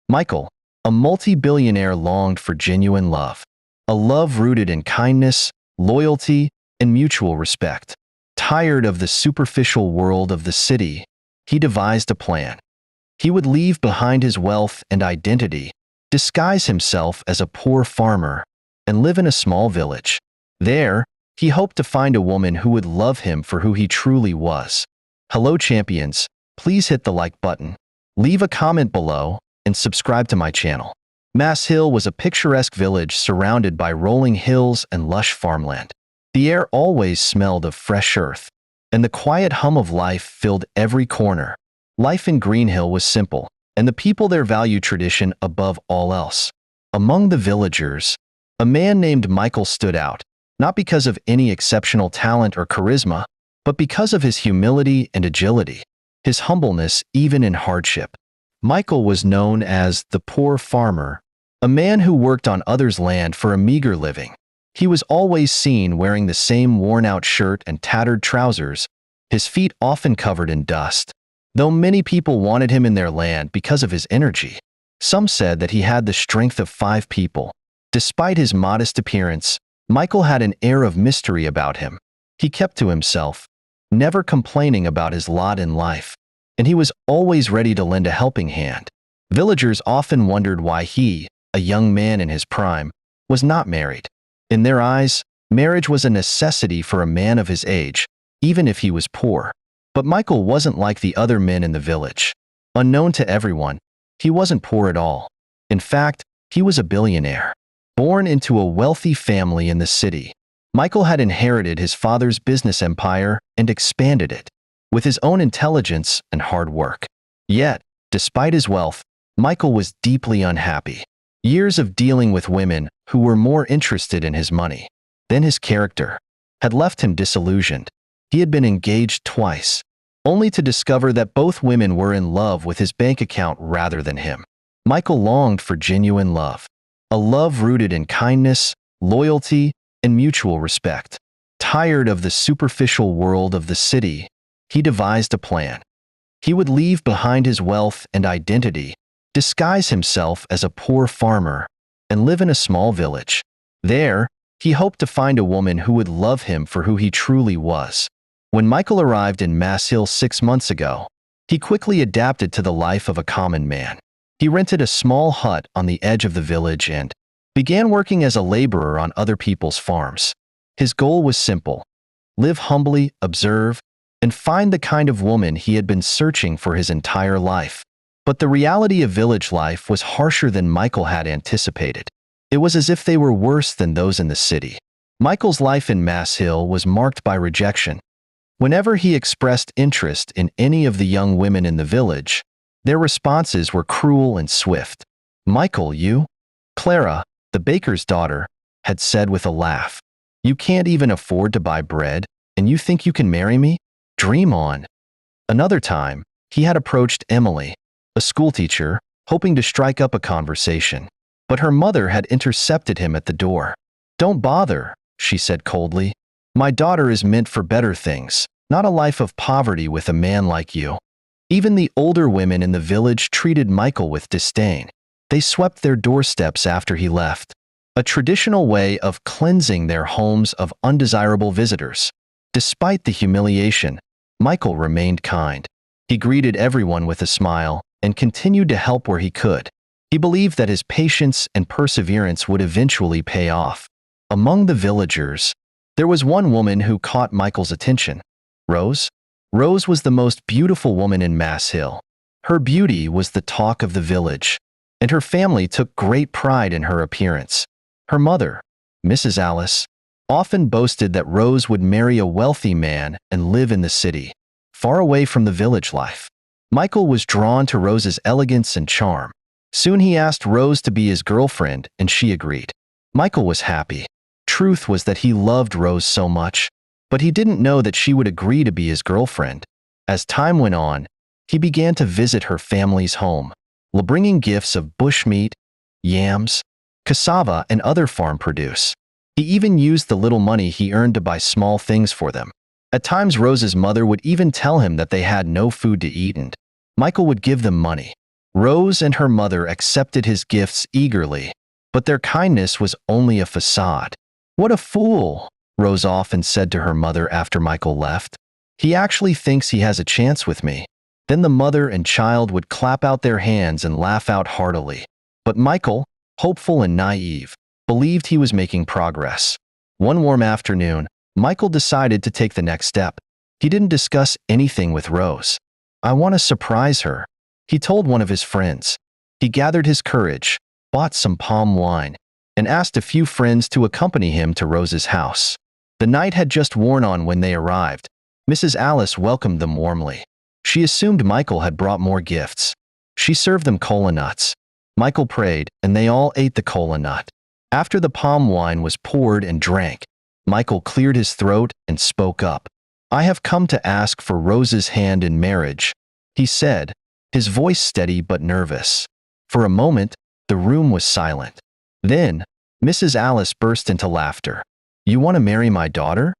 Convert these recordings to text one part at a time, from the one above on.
Michael, a multi-billionaire, longed for genuine love. A love rooted in kindness, loyalty, and mutual respect. Tired of the superficial world of the city, he devised a plan. He would leave behind his wealth and identity, disguise himself as a poor farmer, and live in a small village. There, he hoped to find a woman who would love him for who he truly was. Hello champions, please hit the like button, leave a comment below, and subscribe to my channel. Mass Hill was a picturesque village surrounded by rolling hills and lush farmland. The air always smelled of fresh earth, and the quiet hum of life filled every corner. Life in Greenhill was simple, and the people there valued tradition above all else. Among the villagers, a man named Michael stood out, not because of any exceptional talent or charisma, but because of his humility and agility, his humbleness even in hardship. Michael was known as the poor farmer, a man who worked on others' land for a meager living. He was always seen wearing the same worn-out shirt and tattered trousers, his feet often covered in dust. Though many people wanted him in their land because of his energy, some said that he had the strength of 5 people. Despite his modest appearance, Michael had an air of mystery about him. He kept to himself, never complaining about his lot in life, and he was always ready to lend a helping hand. Villagers often wondered why he, a young man in his prime, was not married. In their eyes, marriage was a necessity for a man of his age, even if he was poor. But Michael wasn't like the other men in the village. Unknown to everyone, he wasn't poor at all. In fact, he was a billionaire. Born into a wealthy family in the city, Michael had inherited his father's business empire and expanded it with his own intelligence and hard work. Yet, despite his wealth, Michael was deeply unhappy. Years of dealing with women who were more interested in his money than his character had left him disillusioned. He had been engaged twice, only to discover that both women were in love with his bank account rather than him. Michael longed for genuine love, a love rooted in kindness, loyalty, and mutual respect. Tired of the superficial world of the city, he devised a plan. He would leave behind his wealth and identity, disguise himself as a poor farmer, and live in a small village. There, he hoped to find a woman who would love him for who he truly was. When Michael arrived in Mass Hill 6 months ago, he quickly adapted to the life of a common man. He rented a small hut on the edge of the village and began working as a laborer on other people's farms. His goal was simple: live humbly, observe, and find the kind of woman he had been searching for his entire life. But the reality of village life was harsher than Michael had anticipated. It was as if they were worse than those in the city. Michael's life in Mass Hill was marked by rejection. Whenever he expressed interest in any of the young women in the village, their responses were cruel and swift. "Michael, you?" Clara, the baker's daughter, had said with a laugh. "You can't even afford to buy bread, and you think you can marry me? Dream on." Another time, he had approached Emily, a schoolteacher, hoping to strike up a conversation. But her mother had intercepted him at the door. "Don't bother," she said coldly. "My daughter is meant for better things, not a life of poverty with a man like you." Even the older women in the village treated Michael with disdain. They swept their doorsteps after he left, a traditional way of cleansing their homes of undesirable visitors. Despite the humiliation, Michael remained kind. He greeted everyone with a smile and continued to help where he could. He believed that his patience and perseverance would eventually pay off. Among the villagers, there was one woman who caught Michael's attention: Rose. Rose was the most beautiful woman in Mass Hill. Her beauty was the talk of the village, and her family took great pride in her appearance. Her mother, Mrs. Alice, often boasted that Rose would marry a wealthy man and live in the city, far away from the village life. Michael was drawn to Rose's elegance and charm. Soon he asked Rose to be his girlfriend, and she agreed. Michael was happy. Truth was that he loved Rose so much, but he didn't know that she would agree to be his girlfriend. As time went on, he began to visit her family's home, bringing gifts of bushmeat, yams, cassava, and other farm produce. He even used the little money he earned to buy small things for them. At times, Rose's mother would even tell him that they had no food to eat, and Michael would give them money. Rose and her mother accepted his gifts eagerly, but their kindness was only a facade. "What a fool," Rose often said to her mother after Michael left. "He actually thinks he has a chance with me." Then the mother and child would clap out their hands and laugh out heartily. But Michael, hopeful and naive, believed he was making progress. One warm afternoon, Michael decided to take the next step. He didn't discuss anything with Rose. "I want to surprise her," he told one of his friends. He gathered his courage, bought some palm wine, and asked a few friends to accompany him to Rose's house. The night had just worn on when they arrived. Mrs. Alice welcomed them warmly. She assumed Michael had brought more gifts. She served them cola nuts. Michael prayed, and they all ate the cola nut. After the palm wine was poured and drank, Michael cleared his throat and spoke up. "I have come to ask for Rose's hand in marriage," he said, his voice steady but nervous. For a moment, the room was silent. Then, Mrs. Alice burst into laughter. "You want to marry my daughter?"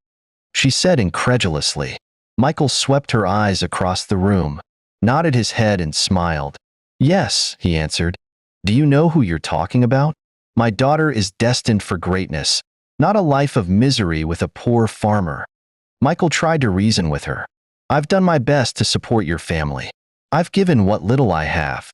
she said incredulously. Michael swept her eyes across the room, nodded his head and smiled. "Yes," he answered. "Do you know who you're talking about? My daughter is destined for greatness, not a life of misery with a poor farmer." Michael tried to reason with her. "I've done my best to support your family. I've given what little I have."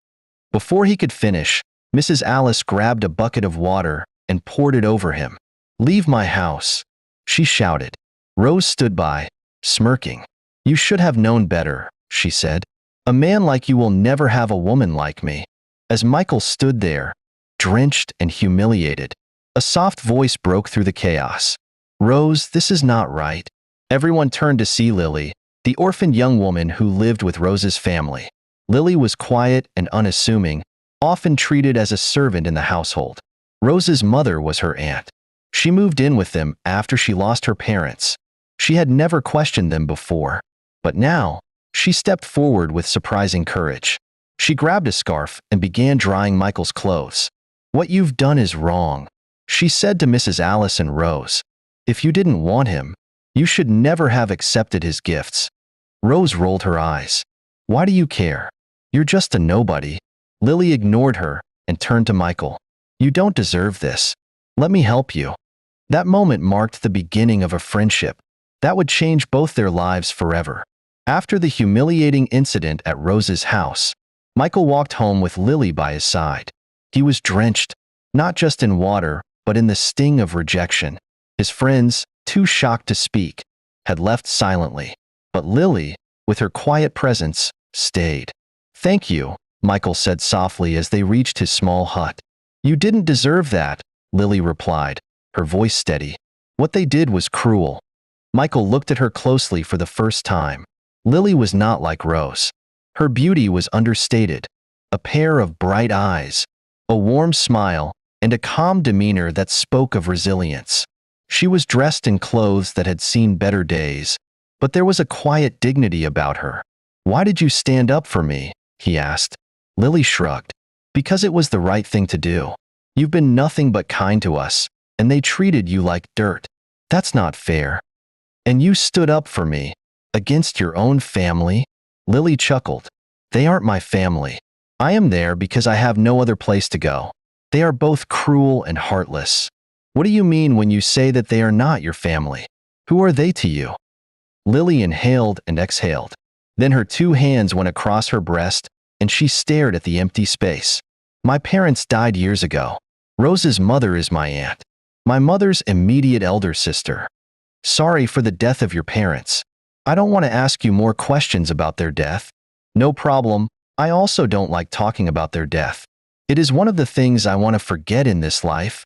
Before he could finish, Mrs. Alice grabbed a bucket of water and poured it over him. "Leave my house," she shouted. Rose stood by, smirking. "You should have known better," she said. "A man like you will never have a woman like me." As Michael stood there, drenched and humiliated, a soft voice broke through the chaos. "Rose, this is not right." Everyone turned to see Lily, the orphaned young woman who lived with Rose's family. Lily was quiet and unassuming, often treated as a servant in the household. Rose's mother was her aunt. She moved in with them after she lost her parents. She had never questioned them before, but now, she stepped forward with surprising courage. She grabbed a scarf and began drying Michael's clothes. "What you've done is wrong," she said to Mrs. Alice and Rose. "If you didn't want him, you should never have accepted his gifts." Rose rolled her eyes. "Why do you care? You're just a nobody." Lily ignored her and turned to Michael. "You don't deserve this. Let me help you." That moment marked the beginning of a friendship that would change both their lives forever. After the humiliating incident at Rose's house, Michael walked home with Lily by his side. He was drenched, not just in water, but in the sting of rejection. His friends, too shocked to speak, had left silently. But Lily, with her quiet presence, stayed. "Thank you," Michael said softly as they reached his small hut. "You didn't deserve that," Lily replied, her voice steady. "What they did was cruel." Michael looked at her closely for the first time. Lily was not like Rose. Her beauty was understated. A pair of bright eyes, a warm smile, and a calm demeanor that spoke of resilience. She was dressed in clothes that had seen better days, but there was a quiet dignity about her. "Why did you stand up for me?" he asked. Lily shrugged. "Because it was the right thing to do. You've been nothing but kind to us, and they treated you like dirt. That's not fair. And you stood up for me, against your own family?" Lily chuckled. "They aren't my family. I am there because I have no other place to go. They are both cruel and heartless." "What do you mean when you say that they are not your family? Who are they to you?" Lily inhaled and exhaled. Then her two hands went across her breast, and she stared at the empty space. "My parents died years ago. Rose's mother is my aunt. My mother's immediate elder sister. Sorry for the death of your parents. I don't want to ask you more questions about their death." "No problem. I also don't like talking about their death. It is one of the things I want to forget in this life."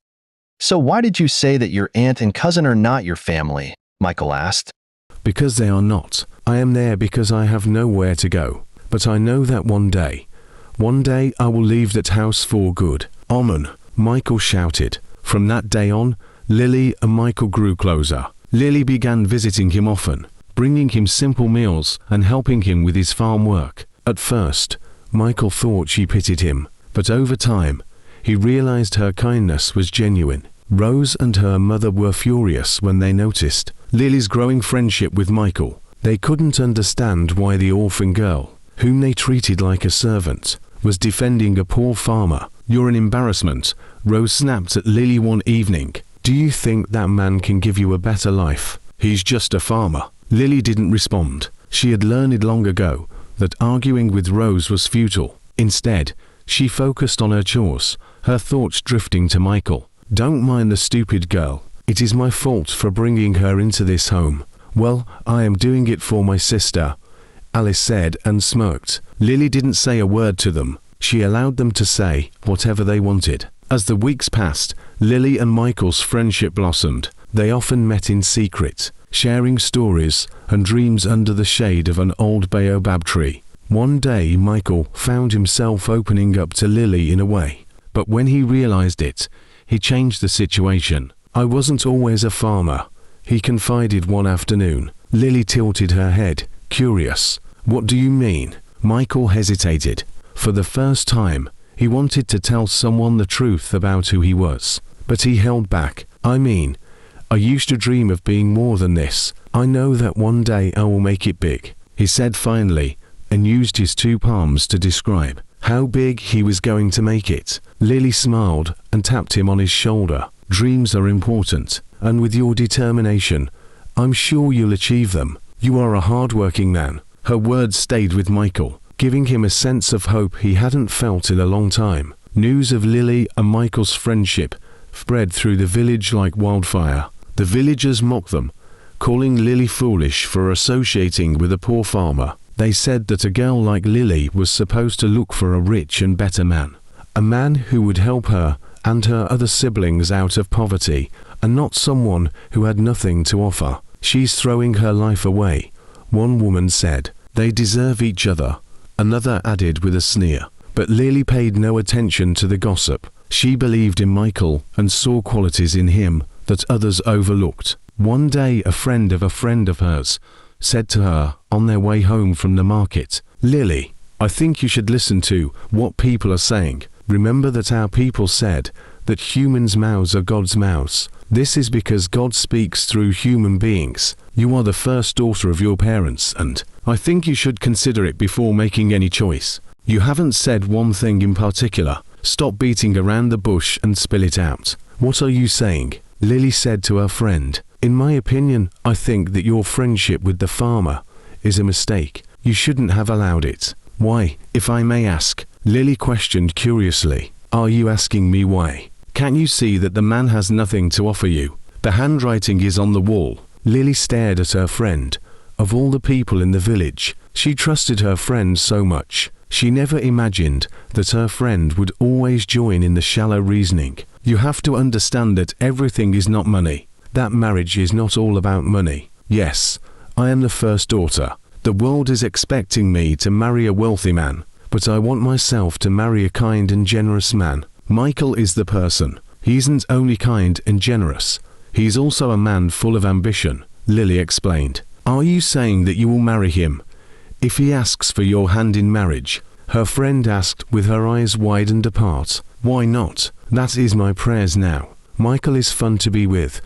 "So why did you say that your aunt and cousin are not your family?" Michael asked. "Because they are not. I am there because I have nowhere to go. But I know that one day I will leave that house for good." "Amen," Michael shouted. From that day on, Lily and Michael grew closer. Lily began visiting him often, bringing him simple meals and helping him with his farm work. At first, Michael thought she pitied him, but over time, he realized her kindness was genuine. Rose and her mother were furious when they noticed Lily's growing friendship with Michael. They couldn't understand why the orphan girl, whom they treated like a servant, was defending a poor farmer. You're an embarrassment, Rose snapped at Lily one evening. Do you think that man can give you a better life? He's just a farmer. Lily didn't respond. She had learned long ago that arguing with Rose was futile. Instead, she focused on her chores, her thoughts drifting to Michael. Don't mind the stupid girl. It is my fault for bringing her into this home. Well, I am doing it for my sister, Alice said and smirked. Lily didn't say a word to them. She allowed them to say whatever they wanted. As the weeks passed, Lily and Michael's friendship blossomed. They often met in secret, sharing stories and dreams under the shade of an old baobab tree. One day Michael found himself opening up to Lily in a way, but when he realized it, he changed the situation. I wasn't always a farmer, he confided one afternoon. Lily tilted her head, curious. What do you mean? Michael hesitated. For the first time, he wanted to tell someone the truth about who he was, but he held back. I used to dream of being more than this. I know that one day I will make it big, he said finally, and used his two palms to describe how big he was going to make it. Lily smiled and tapped him on his shoulder. Dreams are important, and with your determination, I'm sure you'll achieve them. You are a hard-working man. Her words stayed with Michael, giving him a sense of hope he hadn't felt in a long time. News of Lily and Michael's friendship spread through the village like wildfire. The villagers mocked them, calling Lily foolish for associating with a poor farmer. They said that a girl like Lily was supposed to look for a rich and better man, a man who would help her and her other siblings out of poverty, and not someone who had nothing to offer. She's throwing her life away, one woman said. They deserve each other, another added with a sneer. But Lily paid no attention to the gossip. She believed in Michael and saw qualities in him that others overlooked. One day a friend of hers said to her on their way home from the market, Lily, I think you should listen to what people are saying. Remember that our people said that humans' mouths are God's mouths. This is because God speaks through human beings. You are the first daughter of your parents, and I think you should consider it before making any choice. You haven't said one thing in particular. Stop beating around the bush and spill it out. What are you saying? Lily said to her friend. In my opinion, I think that your friendship with the farmer is a mistake. You shouldn't have allowed it. Why, if I may ask? Lily questioned curiously. Are you asking me why? Can't you see that the man has nothing to offer you? The handwriting is on the wall. Lily stared at her friend. Of all the people in the village, she trusted her friend so much. She never imagined that her friend would always join in the shallow reasoning. You have to understand that everything is not money. That marriage is not all about money. Yes, I am the first daughter. The world is expecting me to marry a wealthy man, but I want myself to marry a kind and generous man. Michael is the person. He isn't only kind and generous, he's also a man full of ambition, Lily explained. Are you saying that you will marry him if he asks for your hand in marriage? Her friend asked with her eyes widened apart. Why not? That is my prayers now. Michael is fun to be with,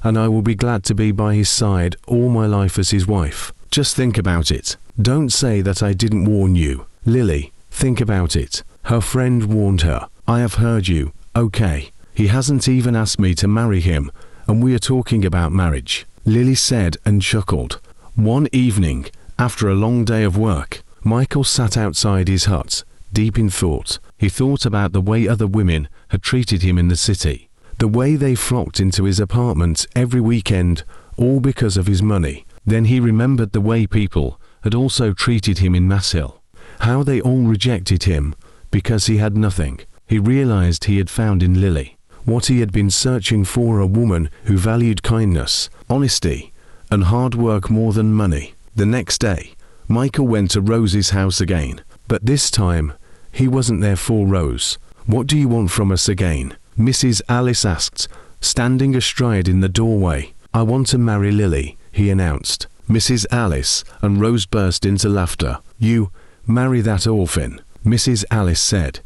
and I will be glad to be by his side all my life as his wife. Just think about it. Don't say that I didn't warn you. Lily, think about it. Her friend warned her. I have heard you. Okay. He hasn't even asked me to marry him, and we are talking about marriage, Lily said and chuckled. One evening, after a long day of work, Michael sat outside his hut, deep in thought. He thought about the way other women had treated him in the city, the way they flocked into his apartment every weekend, all because of his money. Then he remembered the way people had also treated him in Masshill, how they all rejected him because he had nothing. He realized he had found in Lily what he had been searching for, a woman who valued kindness, honesty, and hard work more than money. The next day, Michael went to Rose's house again, but this time, he wasn't there for Rose. What do you want from us again? Mrs. Alice asked, standing astride in the doorway. I want to marry Lily, he announced. Mrs. Alice and Rose burst into laughter. You marry that orphan, Mrs. Alice said,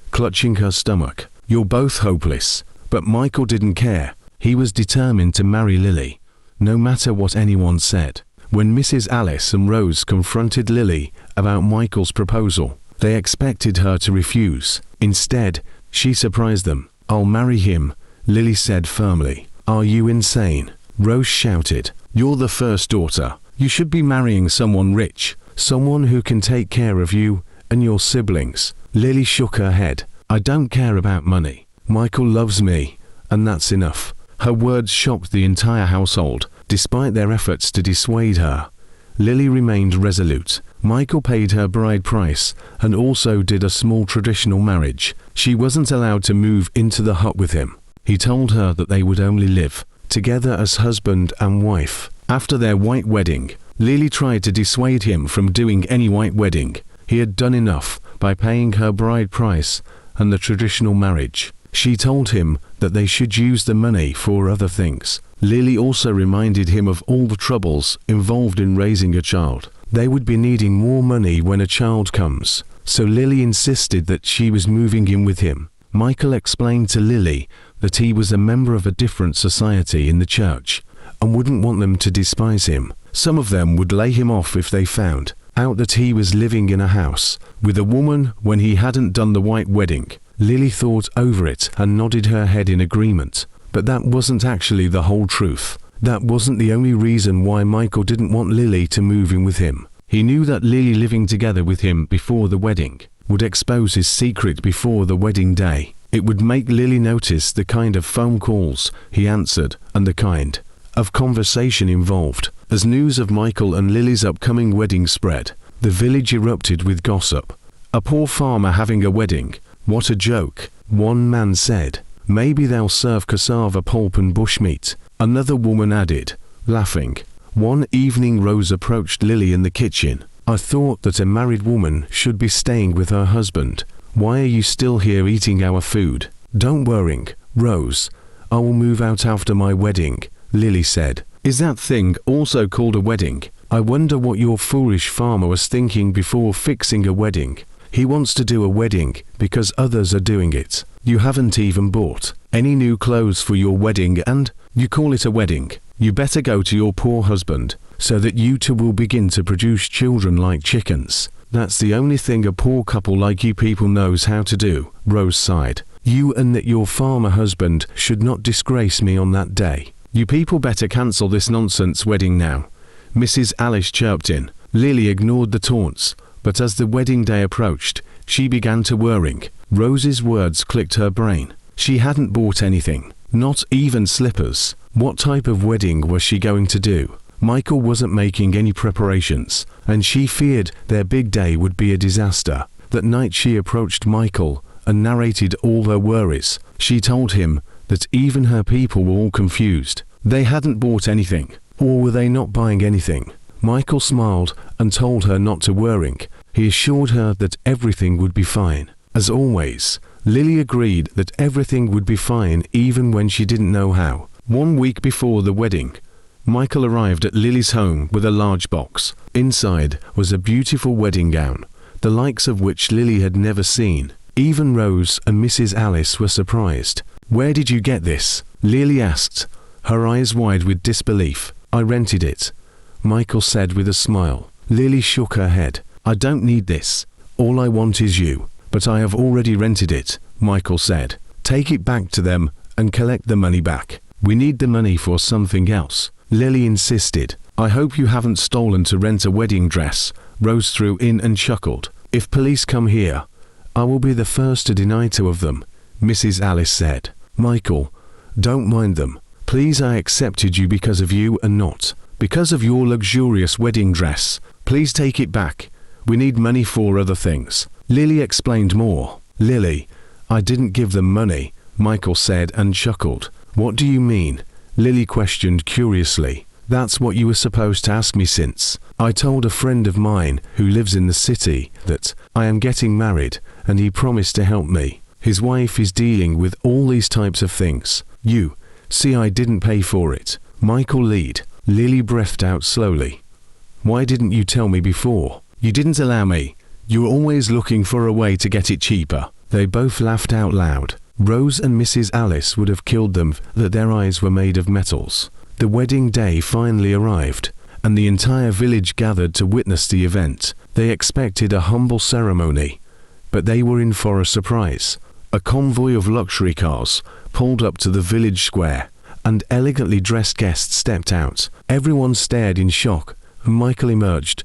clutching her stomach. You're both hopeless. But Michael didn't care. He was determined to marry Lily, no matter what anyone said. When Mrs. Alice and Rose confronted Lily about Michael's proposal, They expected her to refuse. Instead, she surprised them. "I'll marry him," Lily said firmly. "Are you insane?" Rose shouted. "You're the first daughter. You should be marrying someone rich, someone who can take care of you and your siblings." Lily shook her head. "I don't care about money. Michael loves me, and that's enough." Her words shocked the entire household. Despite their efforts to dissuade her, Lily remained resolute. Michael paid her bride price and also did a small traditional marriage. She wasn't allowed to move into the hut with him. He told her that they would only live together as husband and wife. After their white wedding, Lily tried to dissuade him from doing any white wedding. He had done enough by paying her bride price and the traditional marriage. She told him that they should use the money for other things. Lily also reminded him of all the troubles involved in raising a child. They would be needing more money when a child comes, so Lily insisted that she was moving in with him. Michael explained to Lily that he was a member of a different society in the church and wouldn't want them to despise him. Some of them would lay him off if they found out that he was living in a house with a woman when he hadn't done the white wedding. Lily thought over it and nodded her head in agreement. But that wasn't actually the whole truth. That wasn't the only reason why Michael didn't want Lily to move in with him. He knew that Lily living together with him before the wedding would expose his secret before the wedding day. It would make Lily notice the kind of phone calls he answered and the kind of conversation involved. As news of Michael and Lily's upcoming wedding spread, the village erupted with gossip. "A poor farmer having a wedding. What a joke," one man said. "Maybe they'll serve cassava pulp and bushmeat," another woman added, laughing. One evening Rose approached Lily in the kitchen. "I thought that a married woman should be staying with her husband. Why are you still here eating our food?" "Don't worry, Rose. I will move out after my wedding," Lily said. "Is that thing also called a wedding? I wonder what your foolish farmer was thinking before fixing a wedding. He wants to do a wedding because others are doing it. You haven't even bought any new clothes for your wedding and you call it a wedding. You better go to your poor husband so that you two will begin to produce children like chickens. That's the only thing a poor couple like you people knows how to do," Rose sighed. "You and that your farmer husband should not disgrace me on that day. You people better cancel this nonsense wedding now," Mrs. Alice chirped in. Lily ignored the taunts, but as the wedding day approached, she began to worry. Rose's words clicked her brain. She hadn't bought anything, not even slippers. What type of wedding was she going to do? Michael wasn't making any preparations, and she feared their big day would be a disaster. That night she approached Michael and narrated all her worries. She told him that even her people were all confused. They hadn't bought anything, or were they not buying anything? Michael smiled and told her not to worry. He assured her that everything would be fine. As always, Lily agreed that everything would be fine even when she didn't know how. 1 week before the wedding, Michael arrived at Lily's home with a large box. Inside was a beautiful wedding gown, the likes of which Lily had never seen. Even Rose and Mrs. Alice were surprised. "Where did you get this?" Lily asked, her eyes wide with disbelief. "I rented it," Michael said with a smile. Lily shook her head. "I don't need this. All I want is you." "But I have already rented it," Michael said. "Take it back to them and collect the money back. We need the money for something else," Lily insisted. "I hope you haven't stolen to rent a wedding dress," Rose threw in and chuckled. "If police come here, I will be the first to deny 2 of them," Mrs. Alice said. "Michael, don't mind them. Please, I accepted you because of you and not because of your luxurious wedding dress. Please take it back. We need money for other things." Lily explained more. "Lily, I didn't give them money," Michael said and chuckled. "What do you mean?" Lily questioned curiously. "That's what you were supposed to ask me since. I told a friend of mine who lives in the city that I am getting married and he promised to help me. His wife is dealing with all these types of things. You see, I didn't pay for it." Michael lied. Lily breathed out slowly. "Why didn't you tell me before?" "You didn't allow me. You were always looking for a way to get it cheaper." They both laughed out loud. Rose and Mrs. Alice would have killed them that their eyes were made of metals. The wedding day finally arrived, and the entire village gathered to witness the event. They expected a humble ceremony, but they were in for a surprise. A convoy of luxury cars pulled up to the village square, and elegantly dressed guests stepped out. Everyone stared in shock, and Michael emerged,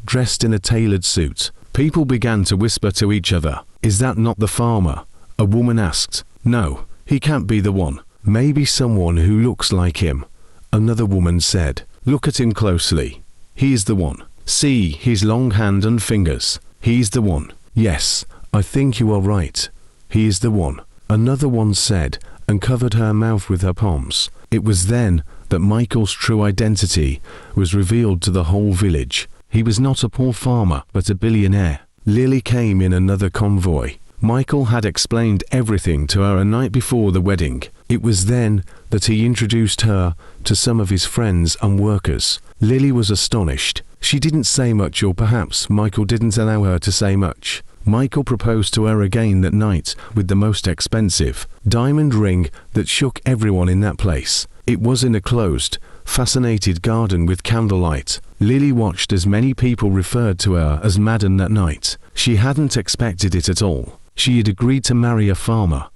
dressed in a tailored suit. People began to whisper to each other, "Is that not the farmer?" A woman asked. "No, he can't be the one. Maybe someone who looks like him." Another woman said, "Look at him closely. He's the one. See his long hand and fingers. He's the one." "Yes, I think you are right. He is the one," another one said, and covered her mouth with her palms. It was then that Michael's true identity was revealed to the whole village. He was not a poor farmer, but a billionaire. Lily came in another convoy. Michael had explained everything to her a night before the wedding. It was then that he introduced her to some of his friends and workers. Lily was astonished. She didn't say much, or perhaps Michael didn't allow her to say much. Michael proposed to her again that night with the most expensive diamond ring that shook everyone in that place. It was in a closed, fascinated garden with candlelight. Lily watched as many people referred to her as Madden that night. She hadn't expected it at all. She had agreed to marry a farmer,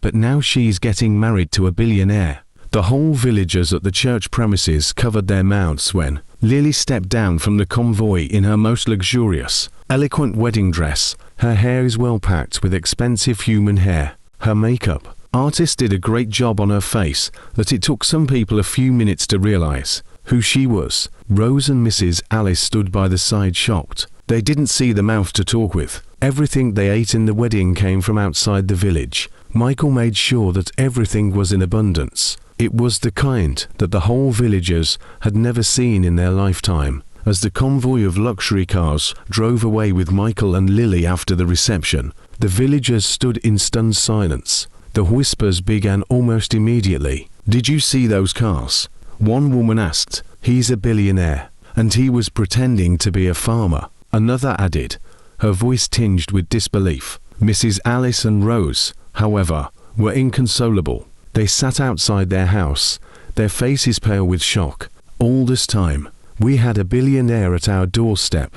but now she's getting married to a billionaire. The whole villagers at the church premises covered their mouths when Lily stepped down from the convoy in her most luxurious, eloquent wedding dress. Her hair is well packed with expensive human hair. Her makeup artist did a great job on her face that it took some people a few minutes to realize who she was. Rose and Mrs. Alice stood by the side shocked. They didn't see the mouth to talk with. Everything they ate in the wedding came from outside the village. Michael made sure that everything was in abundance. It was the kind that the whole villagers had never seen in their lifetime. As the convoy of luxury cars drove away with Michael and Lily after the reception, the villagers stood in stunned silence. The whispers began almost immediately. "Did you see those cars?" One woman asked. "He's a billionaire, and he was pretending to be a farmer," another added, her voice tinged with disbelief. Mrs. Alice and Rose, however, were inconsolable. They sat outside their house, their faces pale with shock. "All this time, we had a billionaire at our doorstep,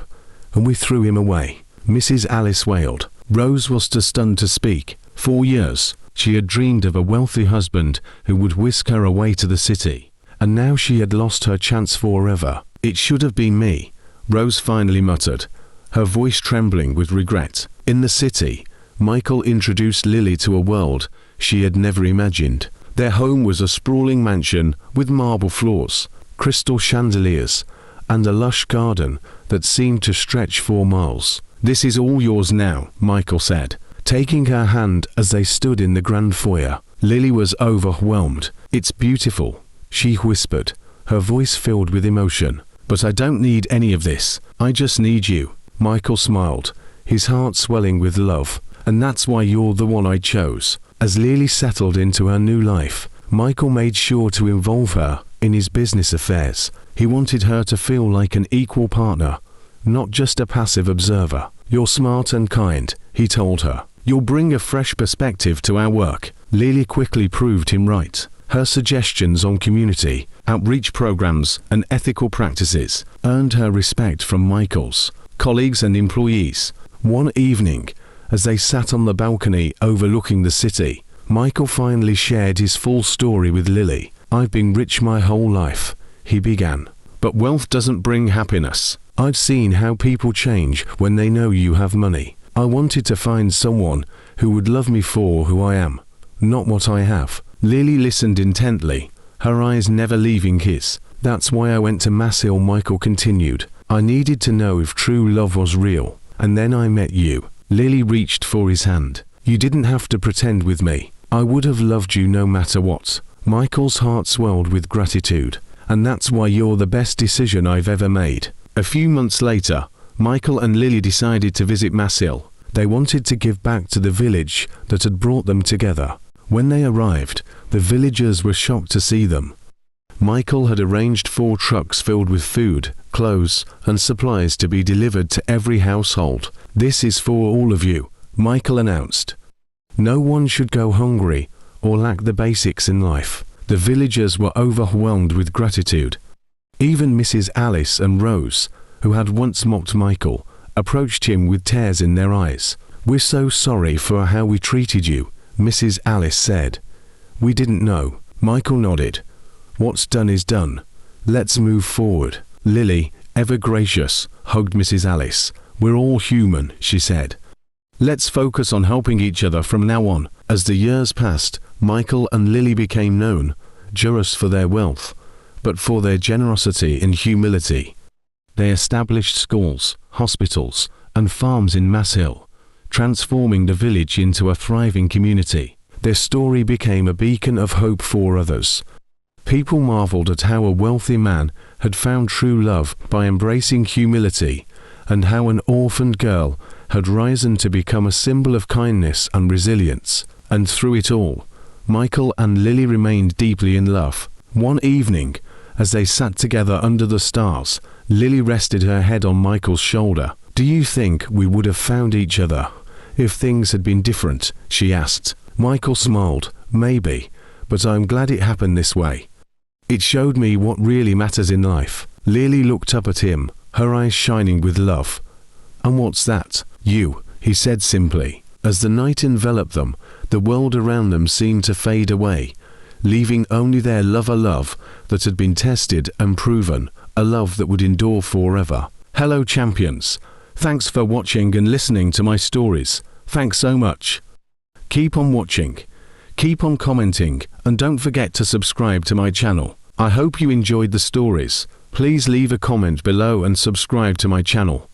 and we threw him away," Mrs. Alice wailed. Rose was too stunned to speak. For years, she had dreamed of a wealthy husband who would whisk her away to the city, and now she had lost her chance forever. "It should have been me," Rose finally muttered, her voice trembling with regret. In the city, Michael introduced Lily to a world she had never imagined. Their home was a sprawling mansion with marble floors, crystal chandeliers, and a lush garden that seemed to stretch 4 miles. "This is all yours now," Michael said, taking her hand as they stood in the grand foyer. Lily was overwhelmed. "It's beautiful," she whispered, her voice filled with emotion. "But I don't need any of this. I just need you." Michael smiled, his heart swelling with love. "And that's why you're the one I chose." As Lily settled into her new life, Michael made sure to involve her in his business affairs. He wanted her to feel like an equal partner, not just a passive observer. "You're smart and kind," he told her. "You'll bring a fresh perspective to our work." Lily quickly proved him right. Her suggestions on community, outreach programs, and ethical practices earned her respect from Michael's colleagues and employees. One evening, as they sat on the balcony overlooking the city, Michael finally shared his full story with Lily. "I've been rich my whole life," he began, "but wealth doesn't bring happiness. I've seen how people change when they know you have money. I wanted to find someone who would love me for who I am, not what I have." Lily listened intently, her eyes never leaving his. "That's why I went to Masil," Michael continued. "I needed to know if true love was real, and then I met you." Lily reached for his hand. "You didn't have to pretend with me. I would have loved you no matter what." Michael's heart swelled with gratitude. "And that's why you're the best decision I've ever made." A few months later, Michael and Lily decided to visit Masil. They wanted to give back to the village that had brought them together. When they arrived, the villagers were shocked to see them. Michael had arranged 4 trucks filled with food, clothes, and supplies to be delivered to every household. "This is for all of you," Michael announced. "No one should go hungry or lack the basics in life." The villagers were overwhelmed with gratitude. Even Mrs. Alice and Rose, who had once mocked Michael, approached him with tears in their eyes. "We're so sorry for how we treated you," Mrs. Alice said. "We didn't know." Michael nodded. "What's done is done. Let's move forward." Lily, ever gracious, hugged Mrs. Alice. "We're all human," she said. "Let's focus on helping each other from now on." As the years passed, Michael and Lily became known, just for their wealth, but for their generosity and humility. They established schools, hospitals, and farms in Mass Hill, transforming the village into a thriving community. Their story became a beacon of hope for others. People marveled at how a wealthy man had found true love by embracing humility, and how an orphaned girl had risen to become a symbol of kindness and resilience. And through it all, Michael and Lily remained deeply in love. One evening, as they sat together under the stars, Lily rested her head on Michael's shoulder. "Do you think we would have found each other if things had been different?" she asked. Michael smiled. "Maybe, but I'm glad it happened this way. It showed me what really matters in life." Lily looked up at him, her eyes shining with love. "And what's that?" "You," he said simply. As the night enveloped them, the world around them seemed to fade away, leaving only their love, a love that had been tested and proven, a love that would endure forever. Hello, champions. Thanks for watching and listening to my stories. Thanks so much. Keep on watching, keep on commenting, and don't forget to subscribe to my channel. I hope you enjoyed the stories. Please leave a comment below and subscribe to my channel.